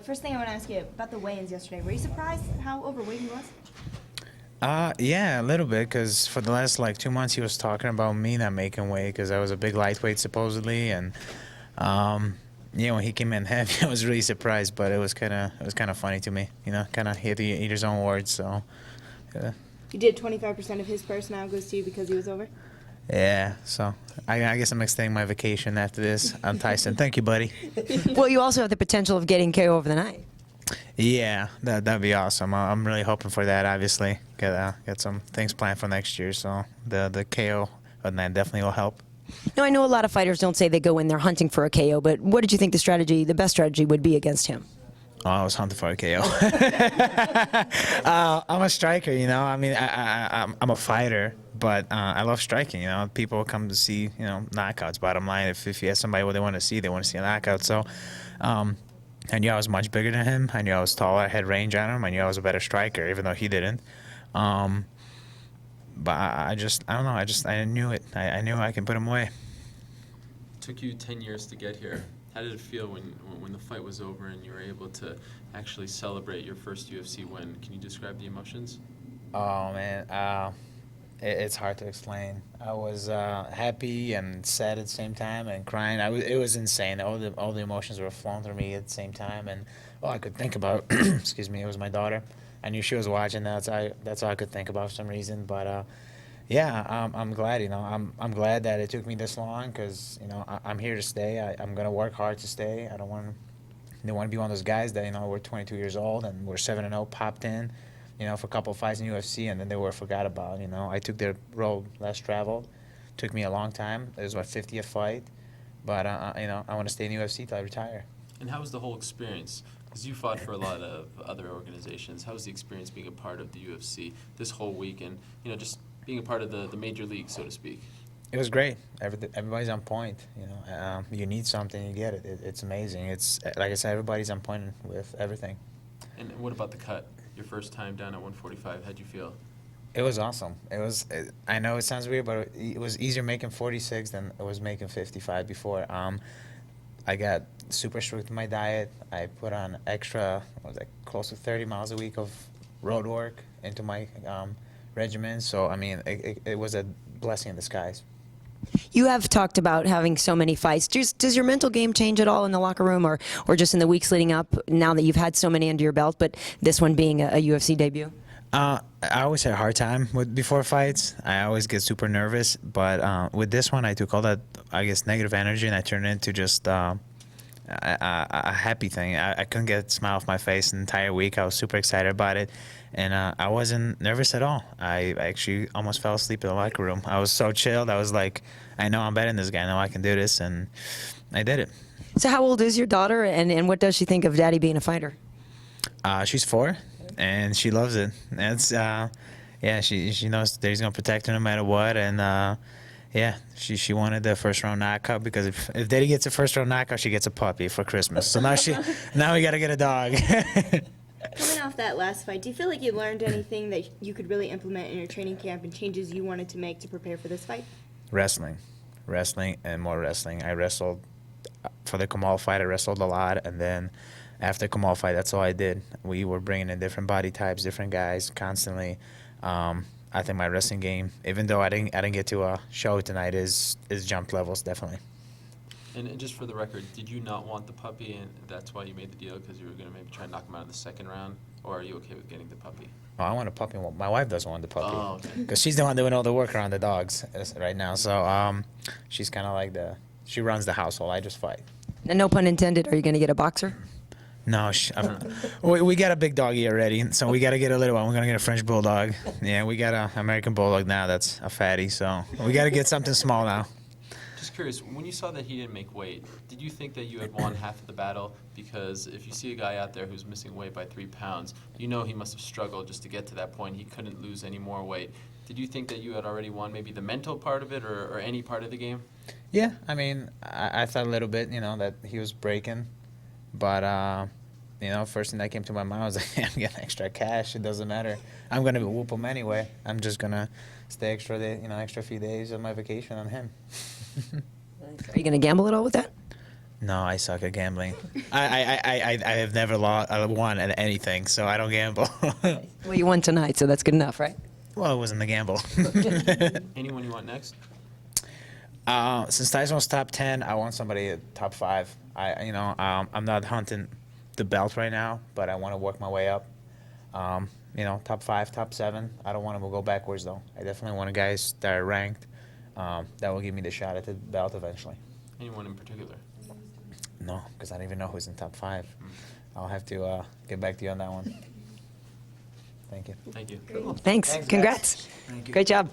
First thing I want to ask you about the weigh-ins yesterday. Were you surprised at how overweight he was? Yeah, a little bit, because for the last like 2 months he was talking about me not making weight because I was a big lightweight supposedly, and when he came in heavy, I was really surprised, but it was kind of funny to me, kind of hit eat his own words. So, yeah. You did 25% of his purse now goes to you because he was over? Yeah, so I guess I'm extending my vacation after this. I'm Tyson. Thank you, buddy. Well, you also have the potential of getting KO over the night. Yeah, that'd be awesome. I'm really hoping for that. Obviously, got some things planned for next year, so the KO of that definitely will help. Now, I know a lot of fighters don't say they go in there hunting for a KO, but what did you think the best strategy would be against him? Oh, I was hunting for a KO. I'm a striker, I mean, I'm a fighter, but I love striking. People come to see, knockouts. Bottom line, if you ask somebody what they want to see a knockout. So, I knew I was much bigger than him. I knew I was taller. I had range on him. I knew I was a better striker, even though he didn't. But I don't know. I knew it. I knew I could put him away. It took you 10 years to get here. How did it feel when the fight was over and you were able to actually celebrate your first UFC win? Can you describe the emotions? Oh, man. It's hard to explain. I was happy and sad at the same time and crying. It was insane. All the emotions were flowing through me at the same time. And all I could think about, excuse me, it was my daughter. I knew she was watching. That's all I could think about for some reason. But yeah, I'm glad. I'm glad that it took me this long because I'm here to stay. I'm gonna work hard to stay. I don't want to be one of those guys that we're 22 years old and we're 7-0, popped in, for a couple of fights in UFC and then they were forgot about. I took their road less traveled. Took me a long time. It was my 50th fight, but I want to stay in UFC till I retire. And how was the whole experience? Because you fought for a lot of other organizations. How was the experience being a part of the UFC this whole week and just being a part of the major league, so to speak? It was great. Everybody's on point. You need something, you get it. It's amazing. It's like I said, everybody's on point with everything. And what about the cut? Your first time down at 145, how'd you feel? It was awesome. I know it sounds weird, but it was easier making 46 than it was making 55 before. I got super strict with my diet. I put on extra, close to 30 miles a week of road work into my regimen. So, I mean, it was a blessing in disguise. You have talked about having so many fights. Does your mental game change at all in the locker room or just in the weeks leading up now that you've had so many under your belt, but this one being a UFC debut? I always had a hard time before fights. I always get super nervous, but with this one, I took all that, negative energy and I turned it into just a happy thing. I couldn't get a smile off my face the entire week. I was super excited about it, and I wasn't nervous at all. I actually almost fell asleep in the locker room. I was so chilled. I was like, I know I'm better than this guy. I know I can do this, and I did it. So how old is your daughter, and what does she think of Daddy being a fighter? She's 4, and she loves it. It's she knows Daddy's gonna protect her no matter what, and yeah, she wanted the first round knockout because if Daddy gets a first round knockout, she gets a puppy for Christmas. So now we gotta get a dog. Coming off that last fight, do you feel like you learned anything that you could really implement in your training camp and changes you wanted to make to prepare for this fight? Wrestling, and more wrestling. I wrestled for the Kamal fight. I wrestled a lot, and then after Kamal fight, that's all I did. We were bringing in different body types, different guys constantly. I think my wrestling game, even though I didn't get to show it tonight, is jumped levels definitely. And just for the record, did you not want the puppy, and that's why you made the deal because you were going to maybe try and knock him out in the second round, or are you okay with getting the puppy? Oh, I want a puppy. My wife doesn't want the puppy. Oh, okay. Because she's the one doing all the work around the dogs right now. So she's kind of like she runs the household. I just fight. And no pun intended, are you going to get a boxer? No, we got a big doggy already, so we got to get a little one. We're going to get a French bulldog. Yeah, we got an American bulldog now that's a fatty, so we got to get something small now. Just curious, when you saw that he didn't make weight, did you think that you had won half of the battle? Because if you see a guy out there who's missing weight by 3 pounds, he must have struggled just to get to that point. He couldn't lose any more weight. Did you think that you had already won maybe the mental part of it or any part of the game? Yeah, I mean, I thought a little bit, that he was breaking. But, first thing that came to my mind was, I'm getting extra cash. It doesn't matter. I'm going to whoop him anyway. I'm just going to stay extra few days of my vacation on him. Are you going to gamble at all with that? No, I suck at gambling. I have never won at anything, so I don't gamble. Well, you won tonight, so that's good enough, right? Well, it wasn't a gamble. Anyone you want next? Since Tyson was top 10, I want somebody at top 5. I'm not hunting the belt right now, but I want to work my way up. Top 5, top 7. I don't want to go backwards though. I definitely want guys that are ranked. That will give me the shot at the belt eventually. Anyone in particular? No, because I don't even know who's in top 5. I'll have to get back to you on that one. Thank you. Thank you. Thanks. Thanks, guys. Congrats. Thank you. Great job.